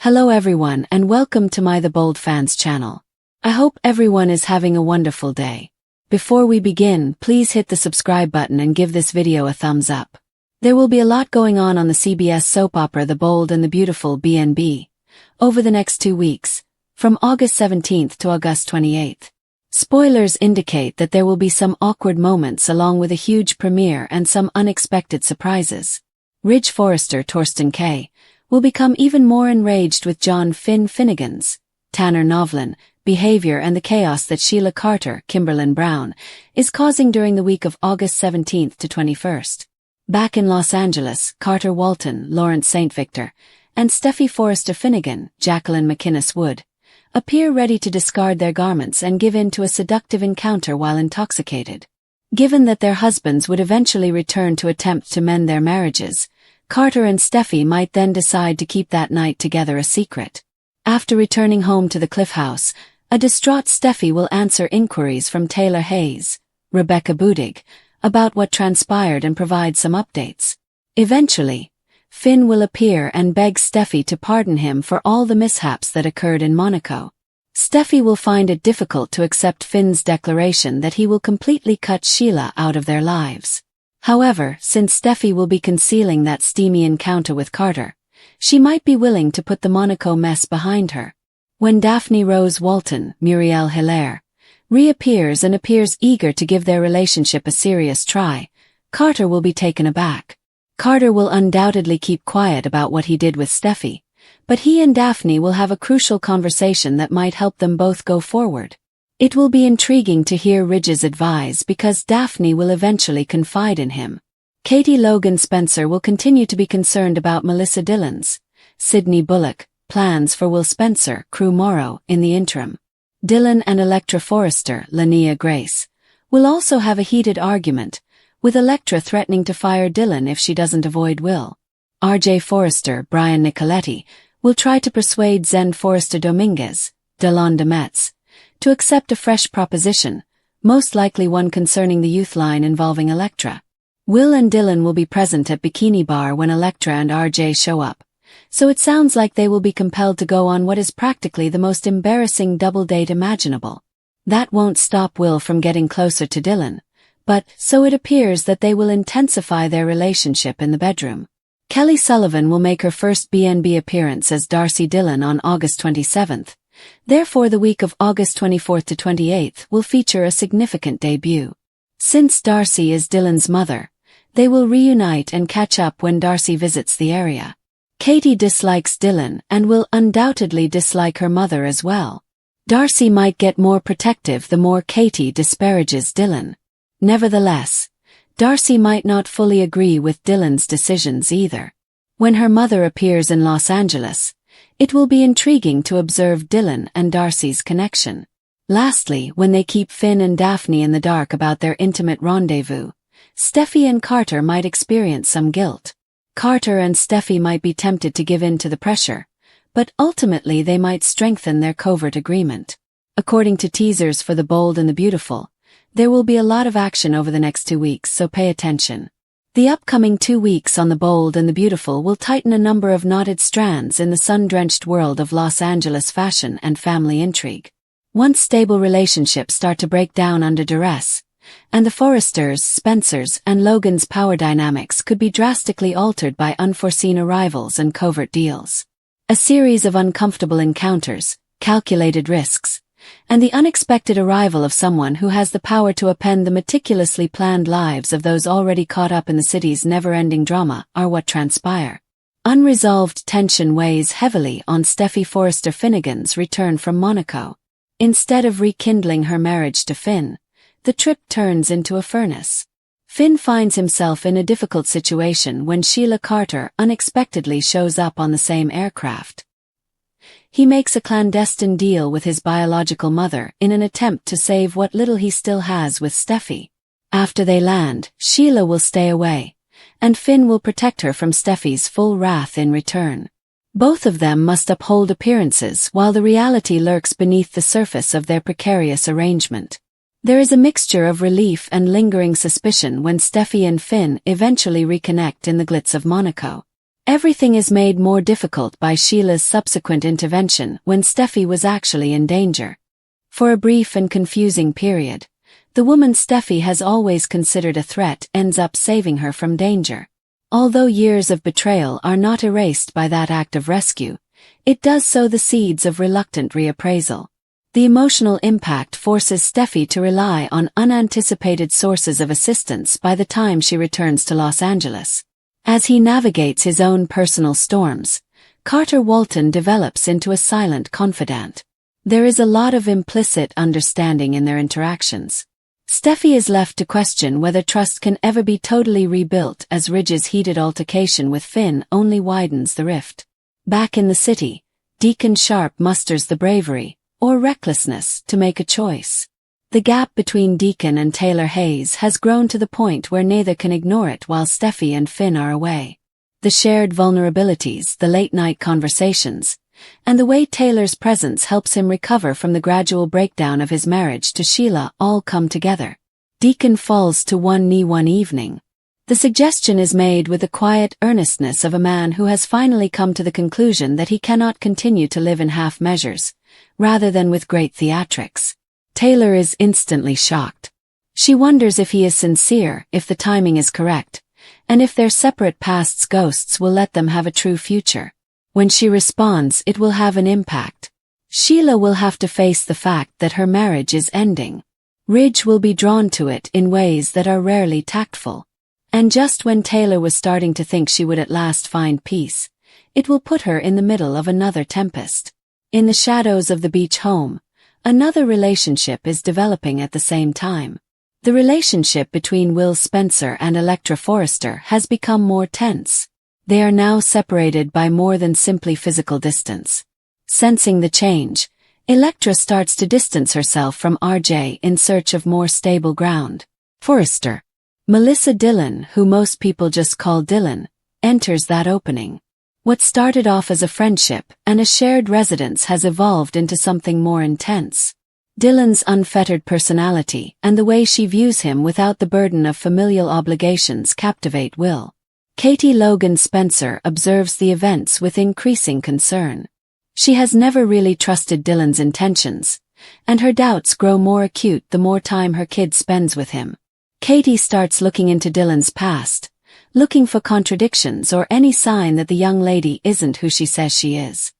Hello everyone and welcome to my The Bold Fans channel. I hope everyone is having a wonderful day. Before we begin, please hit the subscribe button and give this video a thumbs up. There will be a lot going on the CBS soap opera The Bold and the Beautiful B&B over the next 2 weeks, from August 17th to August 28th. Spoilers indicate that there will be some awkward moments along with a huge premiere and some unexpected surprises. Ridge Forrester Torsten K. will become even more enraged with John Finnegan's, Tanner Novlan, behavior and the chaos that Sheila Carter, Kimberlyn Brown, is causing during the week of August 17th to 21st. Back in Los Angeles, Carter Walton, Lawrence St. Victor, and Steffi Forrester Finnegan, Jacqueline McInnes Wood, appear ready to discard their garments and give in to a seductive encounter while intoxicated. Given that their husbands would eventually return to attempt to mend their marriages, Carter and Steffi might then decide to keep that night together a secret. After returning home to the Cliff House, a distraught Steffi will answer inquiries from Taylor Hayes, Rebecca Budig, about what transpired and provide some updates. Eventually, Finn will appear and beg Steffi to pardon him for all the mishaps that occurred in Monaco. Steffi will find it difficult to accept Finn's declaration that he will completely cut Sheila out of their lives. However, since Steffi will be concealing that steamy encounter with Carter, she might be willing to put the Monaco mess behind her. When Daphne Rose Walton, Muriel Hilaire, reappears and appears eager to give their relationship a serious try, Carter will be taken aback. Carter will undoubtedly keep quiet about what he did with Steffi, but he and Daphne will have a crucial conversation that might help them both go forward. It will be intriguing to hear Ridge's advice because Daphne will eventually confide in him. Katie Logan Spencer will continue to be concerned about Melissa Dillon's, Sydney Bullock, plans for Will Spencer, Crew Morrow, in the interim. Dillon and Electra Forrester, Lania Grace, will also have a heated argument, with Electra threatening to fire Dillon if she doesn't avoid Will. RJ Forrester, Brian Nicoletti, will try to persuade Zen Forrester Dominguez, Delon Demetz, to accept a fresh proposition, most likely one concerning the youth line involving Electra. Will and Dillon will be present at Bikini Bar when Electra and RJ show up, so it sounds like they will be compelled to go on what is practically the most embarrassing double date imaginable. That won't stop Will from getting closer to Dillon, but so it appears that they will intensify their relationship in the bedroom. Kelly Sullivan will make her first B&B appearance as Darcy Dillon on August 27th. Therefore the week of August 24th to 28th will feature a significant debut. Since Darcy is Dillon's mother, they will reunite and catch up when Darcy visits the area. Katie dislikes Dillon and will undoubtedly dislike her mother as well. Darcy might get more protective the more Katie disparages Dillon. Nevertheless, Darcy might not fully agree with Dillon's decisions either. When her mother appears in Los Angeles, it will be intriguing to observe Dillon and Darcy's connection. Lastly, when they keep Finn and Daphne in the dark about their intimate rendezvous, Steffi and Carter might experience some guilt. Carter and Steffi might be tempted to give in to the pressure, but ultimately they might strengthen their covert agreement. According to teasers for The Bold and the Beautiful, there will be a lot of action over the next 2 weeks, so pay attention. The upcoming 2 weeks on The Bold and the Beautiful will tighten a number of knotted strands in the sun-drenched world of Los Angeles fashion and family intrigue. Once stable relationships start to break down under duress, and the Forresters, Spencers, and Logan's power dynamics could be drastically altered by unforeseen arrivals and covert deals. A series of uncomfortable encounters, calculated risks, and the unexpected arrival of someone who has the power to upend the meticulously planned lives of those already caught up in the city's never-ending drama are what transpire. Unresolved tension weighs heavily on Steffi Forrester Finnegan's return from Monaco. Instead of rekindling her marriage to Finn, the trip turns into a furnace. Finn finds himself in a difficult situation when Sheila Carter unexpectedly shows up on the same aircraft. He makes a clandestine deal with his biological mother in an attempt to save what little he still has with Steffi. After they land, Sheila will stay away, and Finn will protect her from Steffi's full wrath in return. Both of them must uphold appearances while the reality lurks beneath the surface of their precarious arrangement. There is a mixture of relief and lingering suspicion when Steffi and Finn eventually reconnect in the glitz of Monaco. Everything is made more difficult by Sheila's subsequent intervention when Steffi was actually in danger. For a brief and confusing period, the woman Steffi has always considered a threat ends up saving her from danger. Although years of betrayal are not erased by that act of rescue, it does sow the seeds of reluctant reappraisal. The emotional impact forces Steffi to rely on unanticipated sources of assistance by the time she returns to Los Angeles. As he navigates his own personal storms, Carter Walton develops into a silent confidant. There is a lot of implicit understanding in their interactions. Steffi is left to question whether trust can ever be totally rebuilt as Ridge's heated altercation with Finn only widens the rift. Back in the city, Deacon Sharp musters the bravery, or recklessness, to make a choice. The gap between Deacon and Taylor Hayes has grown to the point where neither can ignore it while Steffi and Finn are away. The shared vulnerabilities, the late-night conversations, and the way Taylor's presence helps him recover from the gradual breakdown of his marriage to Sheila all come together. Deacon falls to one knee one evening. The suggestion is made with the quiet earnestness of a man who has finally come to the conclusion that he cannot continue to live in half measures, rather than with great theatrics. Taylor is instantly shocked. She wonders if he is sincere, if the timing is correct, and if their separate past's ghosts will let them have a true future. When she responds, it will have an impact. Sheila will have to face the fact that her marriage is ending. Ridge will be drawn to it in ways that are rarely tactful. And just when Taylor was starting to think she would at last find peace, it will put her in the middle of another tempest. In the shadows of the beach home, another relationship is developing at the same time. The relationship between Will Spencer and Electra Forrester has become more tense. They are now separated by more than simply physical distance. Sensing the change, Electra starts to distance herself from RJ in search of more stable ground. Forrester, Melissa Dillon, who most people just call Dillon, enters that opening. What started off as a friendship and a shared residence has evolved into something more intense. Dillon's unfettered personality and the way she views him without the burden of familial obligations captivate Will. Katie Logan Spencer observes the events with increasing concern. She has never really trusted Dillon's intentions, and her doubts grow more acute the more time her kid spends with him. Katie starts looking into Dillon's past, looking for contradictions or any sign that the young lady isn't who she says she is.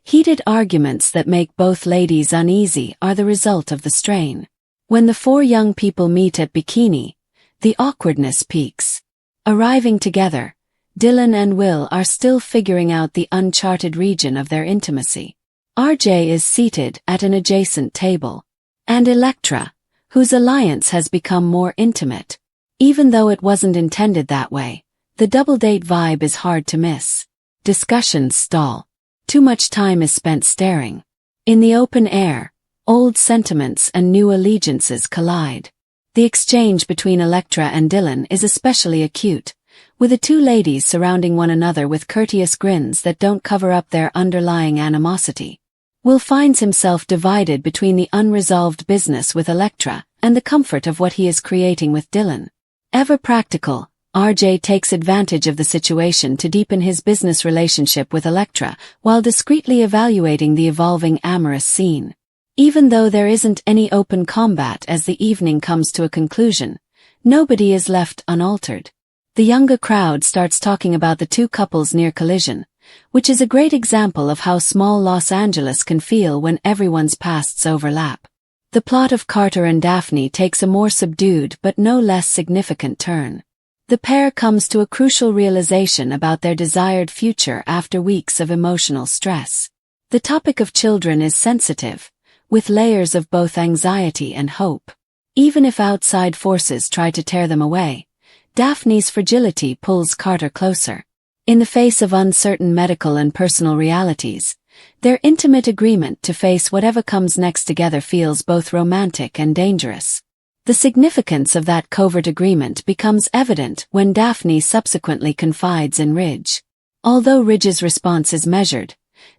Heated arguments that make both ladies uneasy are the result of the strain. When the four young people meet at Bikini, the awkwardness peaks. Arriving together, Dillon and Will are still figuring out the uncharted region of their intimacy. RJ is seated at an adjacent table, and Electra, whose alliance has become more intimate. Even though it wasn't intended that way, the double-date vibe is hard to miss. Discussions stall. Too much time is spent staring. In the open air, old sentiments and new allegiances collide. The exchange between Electra and Dillon is especially acute, with the two ladies surrounding one another with courteous grins that don't cover up their underlying animosity. Will finds himself divided between the unresolved business with Electra and the comfort of what he is creating with Dillon. Ever practical, RJ takes advantage of the situation to deepen his business relationship with Electra while discreetly evaluating the evolving amorous scene. Even though there isn't any open combat as the evening comes to a conclusion, nobody is left unaltered. The younger crowd starts talking about the two couples near collision, which is a great example of how small Los Angeles can feel when everyone's pasts overlap. The plot of Carter and Daphne takes a more subdued but no less significant turn. The pair comes to a crucial realization about their desired future after weeks of emotional stress. The topic of children is sensitive, with layers of both anxiety and hope. Even if outside forces try to tear them away, Daphne's fragility pulls Carter closer. In the face of uncertain medical and personal realities, their intimate agreement to face whatever comes next together feels both romantic and dangerous. The significance of that covert agreement becomes evident when Daphne subsequently confides in Ridge. Although Ridge's response is measured,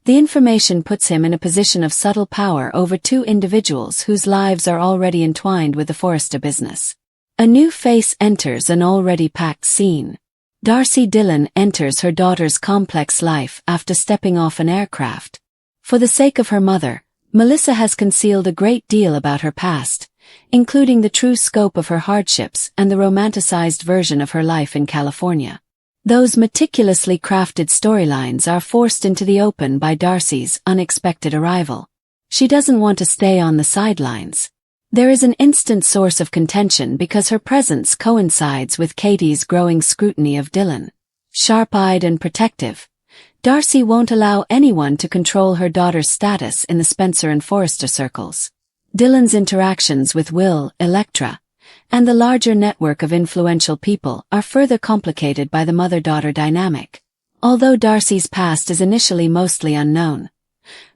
the information puts him in a position of subtle power over two individuals whose lives are already entwined with the Forrester business. A new face enters an already packed scene. Darcy Dillon enters her daughter's complex life after stepping off an aircraft. For the sake of her mother, Melissa has concealed a great deal about her past, including the true scope of her hardships and the romanticized version of her life in California. Those meticulously crafted storylines are forced into the open by Darcy's unexpected arrival. She doesn't want to stay on the sidelines. There is an instant source of contention because her presence coincides with Katie's growing scrutiny of Dillon. Sharp-eyed and protective, Darcy won't allow anyone to control her daughter's status in the Spencer and Forrester circles. Dillon's interactions with Will, Electra, and the larger network of influential people are further complicated by the mother-daughter dynamic. Although Darcy's past is initially mostly unknown,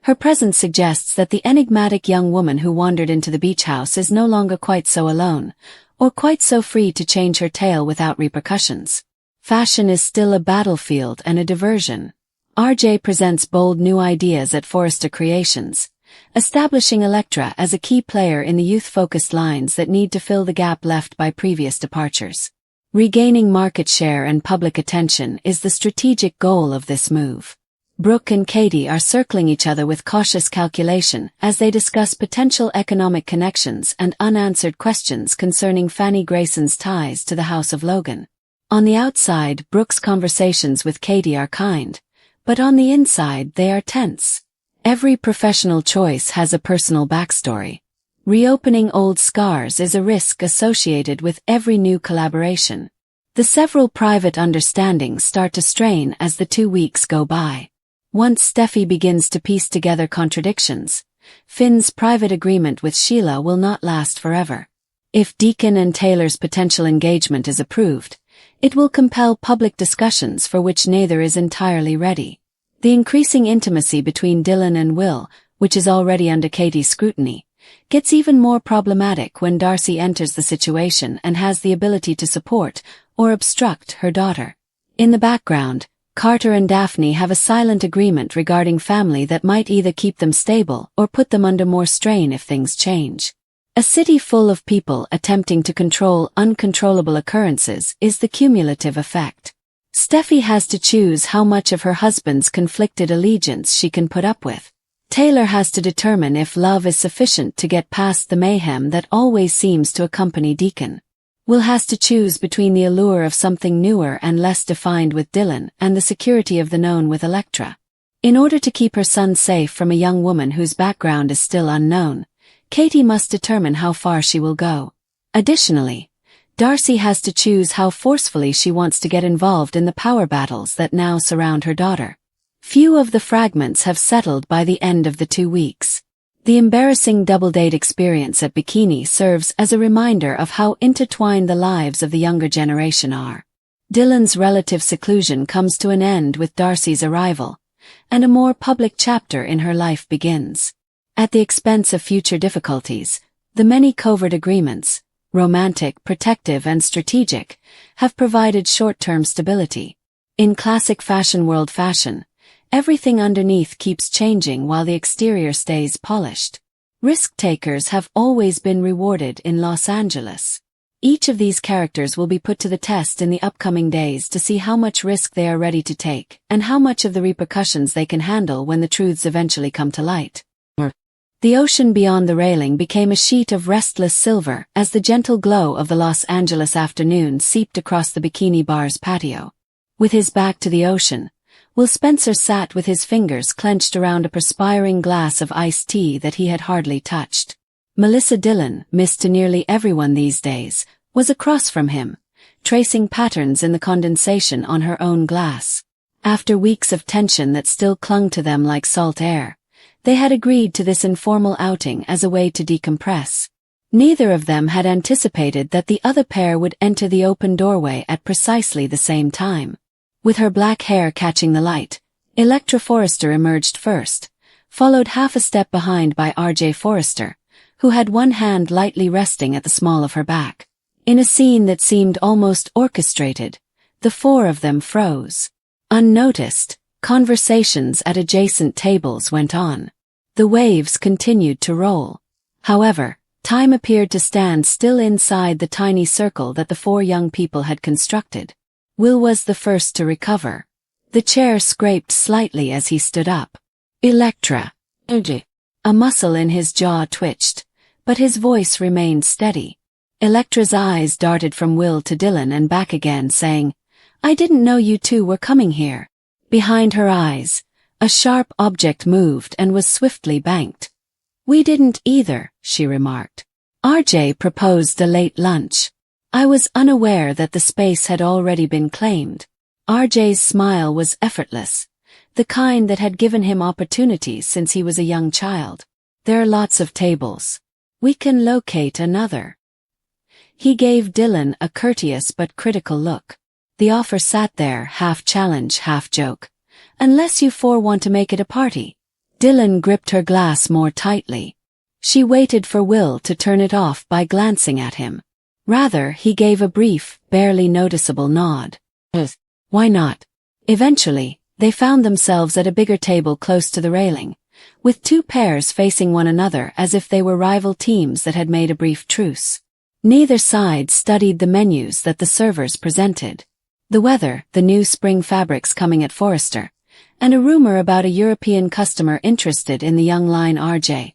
her presence suggests that the enigmatic young woman who wandered into the beach house is no longer quite so alone, or quite so free to change her tale without repercussions. Fashion is still a battlefield and a diversion. RJ presents bold new ideas at Forrester Creations, establishing Electra as a key player in the youth-focused lines that need to fill the gap left by previous departures. Regaining market share and public attention is the strategic goal of this move. Brooke and Katie are circling each other with cautious calculation as they discuss potential economic connections and unanswered questions concerning Fanny Grayson's ties to the House of Logan. On the outside, Brooke's conversations with Katie are kind, but on the inside they are tense. Every professional choice has a personal backstory. Reopening old scars is a risk associated with every new collaboration. The several private understandings start to strain as the 2 weeks go by. Once Steffi begins to piece together contradictions, Finn's private agreement with Sheila will not last forever. If Deacon and Taylor's potential engagement is approved, it will compel public discussions for which neither is entirely ready. The increasing intimacy between Dillon and Will, which is already under Katie's scrutiny, gets even more problematic when Darcy enters the situation and has the ability to support or obstruct her daughter. In the background, Carter and Daphne have a silent agreement regarding family that might either keep them stable or put them under more strain if things change. A city full of people attempting to control uncontrollable occurrences is the cumulative effect. Steffi has to choose how much of her husband's conflicted allegiance she can put up with. Taylor has to determine if love is sufficient to get past the mayhem that always seems to accompany Deacon. Will has to choose between the allure of something newer and less defined with Dillon and the security of the known with Electra. In order to keep her son safe from a young woman whose background is still unknown, Katie must determine how far she will go. Additionally, Darcy has to choose how forcefully she wants to get involved in the power battles that now surround her daughter. Few of the fragments have settled by the end of the 2 weeks. The embarrassing double-date experience at Bikini serves as a reminder of how intertwined the lives of the younger generation are. Dillon's relative seclusion comes to an end with Darcy's arrival, and a more public chapter in her life begins. At the expense of future difficulties, the many covert agreements, romantic, protective, and strategic, have provided short-term stability. In classic fashion world fashion, everything underneath keeps changing while the exterior stays polished. Risk-takers have always been rewarded in Los Angeles. Each of these characters will be put to the test in the upcoming days to see how much risk they are ready to take and how much of the repercussions they can handle when the truths eventually come to light. The ocean beyond the railing became a sheet of restless silver as the gentle glow of the Los Angeles afternoon seeped across the Bikini Bar's patio. With his back to the ocean, Will Spencer sat with his fingers clenched around a perspiring glass of iced tea that he had hardly touched. Melissa Dillon, missed to nearly everyone these days, was across from him, tracing patterns in the condensation on her own glass. After weeks of tension that still clung to them like salt air, they had agreed to this informal outing as a way to decompress. Neither of them had anticipated that the other pair would enter the open doorway at precisely the same time. With her black hair catching the light, Electra Forrester emerged first, followed half a step behind by RJ Forrester, who had one hand lightly resting at the small of her back. In a scene that seemed almost orchestrated, the four of them froze. Unnoticed, conversations at adjacent tables went on. The waves continued to roll. However, time appeared to stand still inside the tiny circle that the four young people had constructed. Will was the first to recover. The chair scraped slightly as he stood up. Electra. A muscle in his jaw twitched, but his voice remained steady. Electra's eyes darted from Will to Dylan and back again, saying, "I didn't know you two were coming here." Behind her eyes, a sharp object moved and was swiftly banked. "We didn't either," she remarked. RJ proposed a late lunch. "I was unaware that the space had already been claimed." RJ's smile was effortless, the kind that had given him opportunities since he was a young child. "There are lots of tables. We can locate another." He gave Dylan a courteous but critical look. The offer sat there, half challenge, half joke. "Unless you four want to make it a party." Dylan gripped her glass more tightly. She waited for Will to turn it off by glancing at him. Rather, he gave a brief, barely noticeable nod. Why not? Eventually, they found themselves at a bigger table close to the railing, with two pairs facing one another as if they were rival teams that had made a brief truce. Neither side studied the menus that the servers presented. The weather, the new spring fabrics coming at Forrester, and a rumor about a European customer interested in the young line RJ,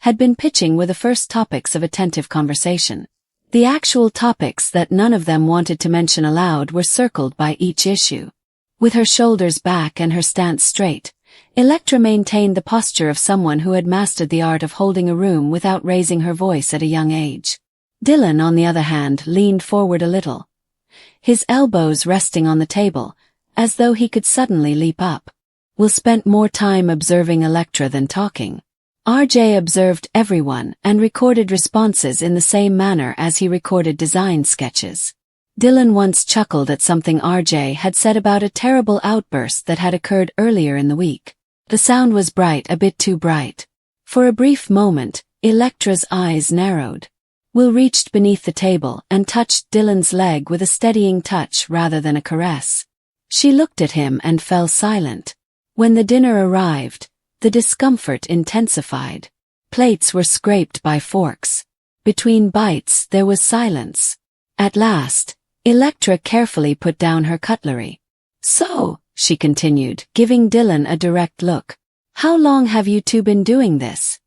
had been pitching were the first topics of attentive conversation. The actual topics that none of them wanted to mention aloud were circled by each issue. With her shoulders back and her stance straight, Electra maintained the posture of someone who had mastered the art of holding a room without raising her voice at a young age. Dylan, on the other hand, leaned forward a little, his elbows resting on the table, as though he could suddenly leap up. Will spent more time observing Electra than talking. RJ observed everyone and recorded responses in the same manner as he recorded design sketches. Dylan once chuckled at something RJ had said about a terrible outburst that had occurred earlier in the week. The sound was bright, a bit too bright. For a brief moment, Electra's eyes narrowed. Will reached beneath the table and touched Dylan's leg with a steadying touch rather than a caress. She looked at him and fell silent. When the dinner arrived, the discomfort intensified. Plates were scraped by forks. Between bites there was silence. At last, Electra carefully put down her cutlery. "So," she continued, giving Dylan a direct look, "how long have you two been doing this?"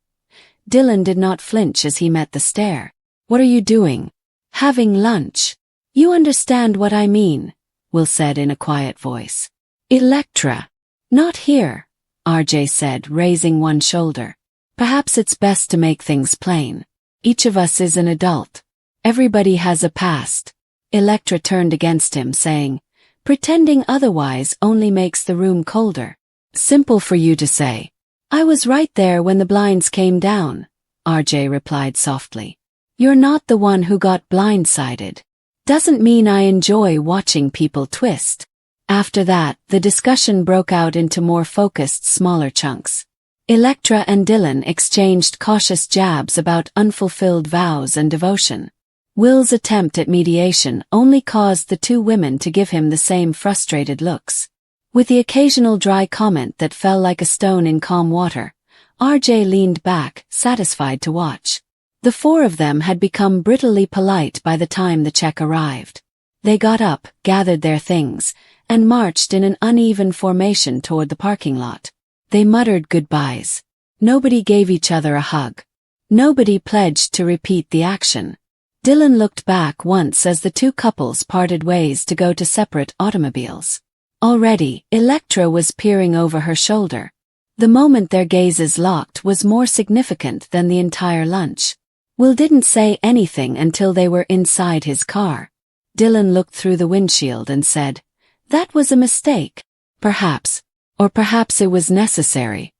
Dylan did not flinch as he met the stare. "What are you doing?" "Having lunch." "You understand what I mean," Will said in a quiet voice. "Electra." "Not here," RJ said, raising one shoulder. "Perhaps it's best to make things plain. Each of us is an adult. Everybody has a past." Electra turned against him, saying, "Pretending otherwise only makes the room colder." "Simple for you to say." "I was right there when the blinds came down," RJ replied softly. "You're not the one who got blindsided. Doesn't mean I enjoy watching people twist." After that, the discussion broke out into more focused, smaller chunks. Electra and Dylan exchanged cautious jabs about unfulfilled vows and devotion. Will's attempt at mediation only caused the two women to give him the same frustrated looks. With the occasional dry comment that fell like a stone in calm water, RJ leaned back, satisfied to watch. The four of them had become brittlely polite by the time the check arrived. They got up, gathered their things, and marched in an uneven formation toward the parking lot. They muttered goodbyes. Nobody gave each other a hug. Nobody pledged to repeat the action. Dylan looked back once as the two couples parted ways to go to separate automobiles. Already, Electra was peering over her shoulder. The moment their gazes locked was more significant than the entire lunch. Will didn't say anything until they were inside his car. Dylan looked through the windshield and said, "That was a mistake. Perhaps. Or perhaps it was necessary."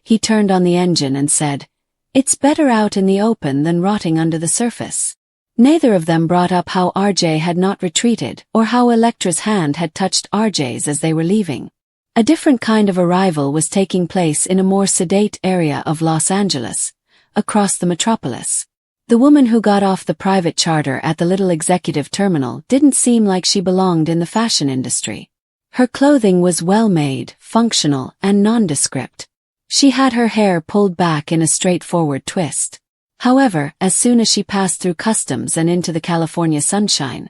He turned on the engine and said, "It's better out in the open than rotting under the surface." Neither of them brought up how RJ had not retreated or how Electra's hand had touched RJ's as they were leaving. A different kind of arrival was taking place in a more sedate area of Los Angeles, across the metropolis. The woman who got off the private charter at the little executive terminal didn't seem like she belonged in the fashion industry. Her clothing was well-made, functional, and nondescript. She had her hair pulled back in a straightforward twist. However, as soon as she passed through customs and into the California sunshine,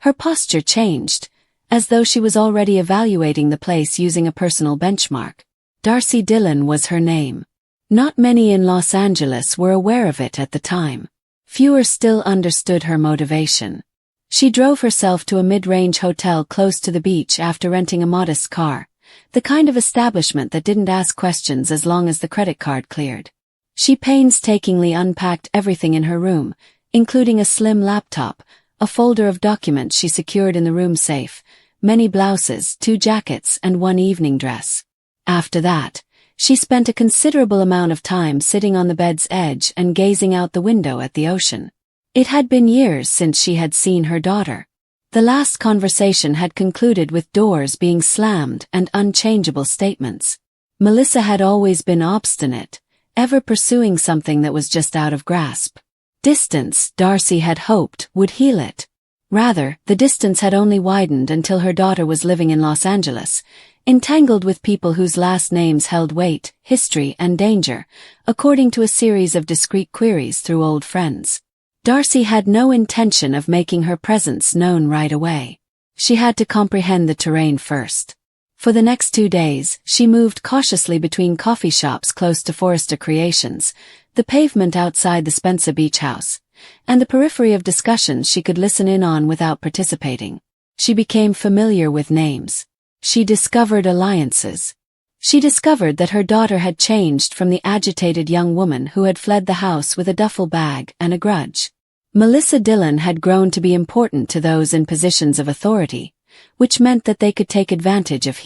her posture changed, as though she was already evaluating the place using a personal benchmark. Darcy Dillon was her name. Not many in Los Angeles were aware of it at the time. Fewer still understood her motivation. She drove herself to a mid-range hotel close to the beach after renting a modest car, the kind of establishment that didn't ask questions as long as the credit card cleared. She painstakingly unpacked everything in her room, including a slim laptop, a folder of documents she secured in the room safe, many blouses, 2 jackets, and 1 evening dress. After that, she spent a considerable amount of time sitting on the bed's edge and gazing out the window at the ocean. It had been years since she had seen her daughter. The last conversation had concluded with doors being slammed and unchangeable statements. Melissa had always been obstinate, ever pursuing something that was just out of grasp. Distance, Darcy had hoped, would heal it. Rather, the distance had only widened until her daughter was living in Los Angeles, entangled with people whose last names held weight, history, and danger, according to a series of discreet queries through old friends. Darcy had no intention of making her presence known right away. She had to comprehend the terrain first. For the next 2 days, she moved cautiously between coffee shops close to Forrester Creations, the pavement outside the Spencer Beach House, and the periphery of discussions she could listen in on without participating. She became familiar with names. She discovered alliances. She discovered that her daughter had changed from the agitated young woman who had fled the house with a duffel bag and a grudge. Melissa Dillon had grown to be important to those in positions of authority, which meant that they could take advantage of